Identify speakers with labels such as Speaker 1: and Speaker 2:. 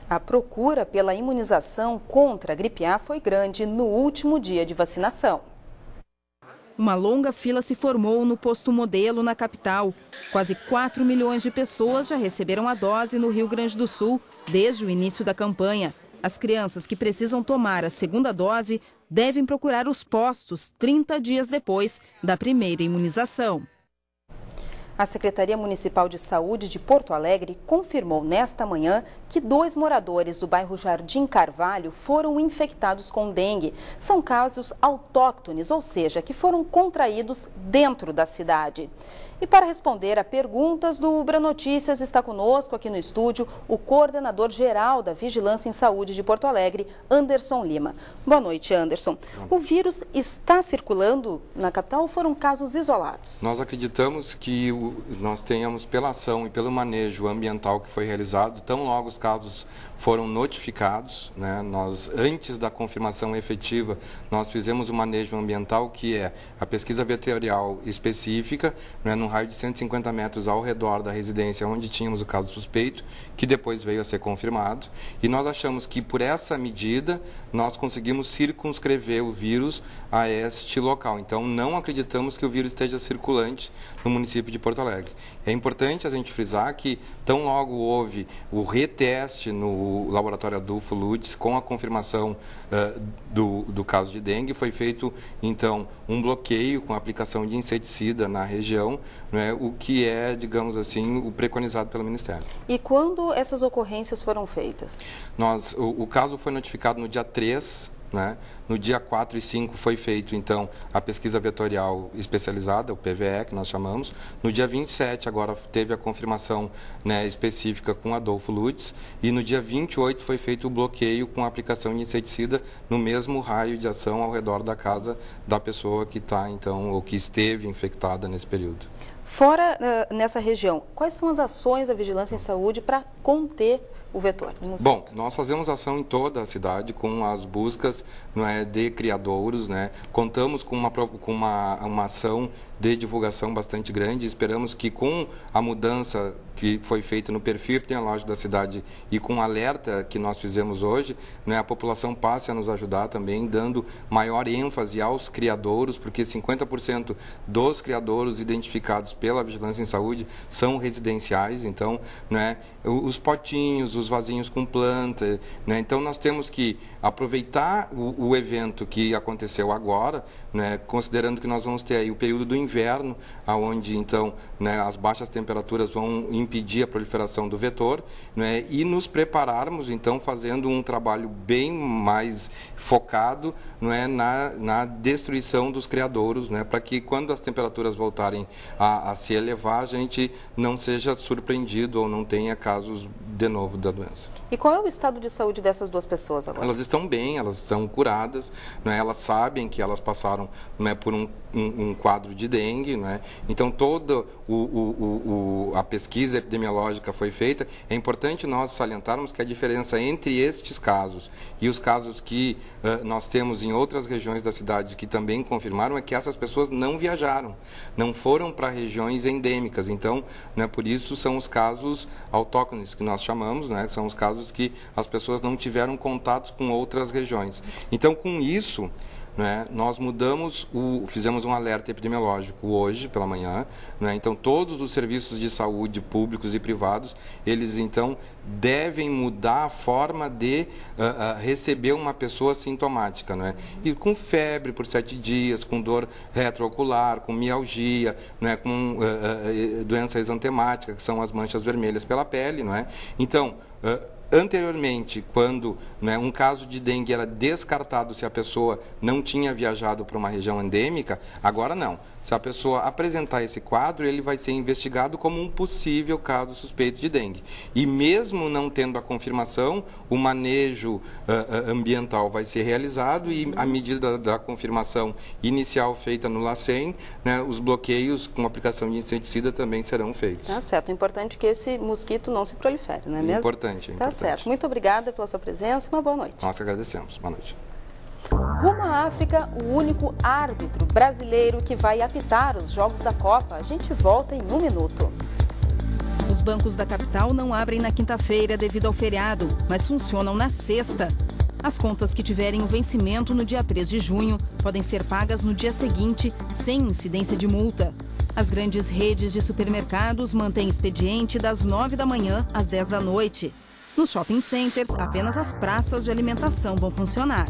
Speaker 1: A procura pela imunização contra a gripe A foi grande no último dia de vacinação.
Speaker 2: Uma longa fila se formou no posto Modelo, na capital. Quase 4 milhões de pessoas já receberam a dose no Rio Grande do Sul desde o início da campanha. As crianças que precisam tomar a segunda dose devem procurar os postos 30 dias depois da primeira imunização.
Speaker 1: A Secretaria Municipal de Saúde de Porto Alegre confirmou nesta manhã que 2 moradores do bairro Jardim Carvalho foram infectados com dengue. São casos autóctones, ou seja, que foram contraídos dentro da cidade. E para responder a perguntas do Ubra Notícias, está conosco aqui no estúdio o coordenador geral da Vigilância em Saúde de Porto Alegre, Anderson Lima. Boa noite, Anderson. O vírus está circulando na capital ou foram casos isolados?
Speaker 3: Nós acreditamos que nós tenhamos, pela ação e pelo manejo ambiental que foi realizado, tão logo os casos foram notificados, né? Nós, antes da confirmação efetiva, nós fizemos o manejo ambiental, que é a pesquisa vetorial específica, né, num raio de 150 metros ao redor da residência onde tínhamos o caso suspeito, que depois veio a ser confirmado. E nós achamos que, por essa medida, nós conseguimos circunscrever o vírus a este local. Então, não acreditamos que o vírus esteja circulante no município de Porto Alegre. É importante a gente frisar que, tão logo houve o reteste no laboratório Adolfo Lutz, com a confirmação do caso de dengue, foi feito, então, um bloqueio com a aplicação de inseticida na região, né, o que é, digamos assim, o preconizado pelo Ministério.
Speaker 1: E quando essas ocorrências foram feitas?
Speaker 3: O caso foi notificado no dia 3, né? No dia 4 e 5 foi feito, então, a pesquisa vetorial especializada, o PVE, que nós chamamos. No dia 27, agora, teve a confirmação, né, específica com Adolfo Lutz. E no dia 28 foi feito o bloqueio com a aplicação de inseticida no mesmo raio de ação ao redor da casa da pessoa que está, então, ou que esteve infectada nesse período.
Speaker 1: Fora nessa região, quais são as ações da Vigilância em Saúde para conter o vetor?
Speaker 3: Bom, nós fazemos ação em toda a cidade com as buscas, não é, de criadouros, né? Contamos com uma ação de divulgação bastante grande. Esperamos que, com a mudança que foi feita no perfil epidemiológico da cidade e com o alerta que nós fizemos hoje, né, a população passe a nos ajudar também, dando maior ênfase aos criadouros, porque 50% dos criadouros identificados pela Vigilância em Saúde são residenciais. Então, né, os potinhos, os vasinhos com planta, né, então nós temos que aproveitar o evento que aconteceu agora, né, considerando que nós vamos ter aí o período do inverno, aonde então, né, as baixas temperaturas vão impedir a proliferação do vetor, né, e nos prepararmos então fazendo um trabalho bem mais focado, né, na destruição dos criadouros, né, para que, quando as temperaturas voltarem a se elevar, a gente não seja surpreendido ou não tenha casos de novo da doença.
Speaker 1: E qual é o estado de saúde dessas 2 pessoas agora?
Speaker 3: Elas estão bem, elas estão curadas, né? Elas sabem que elas passaram, né, por um quadro de dengue, né? Então, toda a pesquisa epidemiológica foi feita. É importante nós salientarmos que a diferença entre estes casos e os casos que nós temos em outras regiões da cidade que também confirmaram é que essas pessoas não viajaram, não foram para regiões endêmicas. Então, né, por isso são os casos autóctones que nós chamamos, né? São os casos que as pessoas não tiveram contato com outras regiões. Então, com isso, né, nós fizemos um alerta epidemiológico hoje pela manhã, né, então todos os serviços de saúde públicos e privados, eles então devem mudar a forma de receber uma pessoa sintomática, né, e com febre por 7 dias, com dor retroocular, com mialgia, né, com doença exantemática, que são as manchas vermelhas pela pele, né. Então, anteriormente, quando, né, um caso de dengue era descartado se a pessoa não tinha viajado para uma região endêmica, agora não. Se a pessoa apresentar esse quadro, ele vai ser investigado como um possível caso suspeito de dengue. E mesmo não tendo a confirmação, o manejo ambiental vai ser realizado e, à medida da confirmação inicial feita no LACEN, né, os bloqueios com aplicação de inseticida também serão feitos.
Speaker 1: Tá certo. O importante é que esse mosquito não se prolifere, não é mesmo?
Speaker 3: Importante.
Speaker 1: Tá certo. Muito obrigada pela sua presença e uma boa noite.
Speaker 3: Nós que agradecemos. Boa noite.
Speaker 1: Rumo à África, o único árbitro brasileiro que vai apitar os Jogos da Copa. A gente volta em 1 minuto.
Speaker 2: Os bancos da capital não abrem na quinta-feira devido ao feriado, mas funcionam na sexta. As contas que tiverem o vencimento no dia 3 de junho podem ser pagas no dia seguinte, sem incidência de multa. As grandes redes de supermercados mantêm expediente das 9 da manhã às 10 da noite. Nos shopping centers, apenas as praças de alimentação vão funcionar.